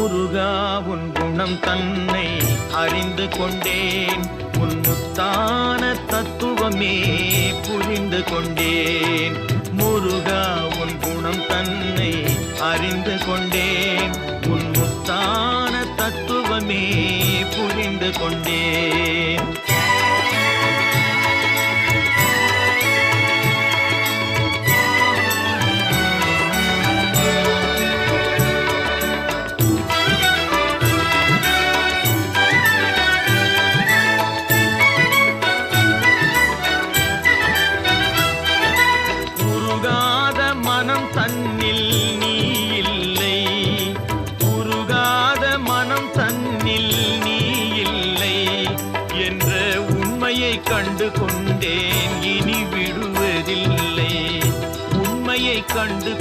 முருகா உன் குணம் தன்னை அறிந்து கொண்டேன், உன் முத்தான தத்துவமே புரிந்து கொண்டேன். முருகா உன் குணம் தன்னை அறிந்து கொண்டேன், உன் முத்தான தத்துவமே புரிந்து கொண்டேன். தன்னில் நீ இல்லை, உருகாத மனம் தன்னில் நீ இல்லை என்ற உண்மையை கண்டு கொண்டேன், இனி விடுவதில்லை. உண்மையை கண்டு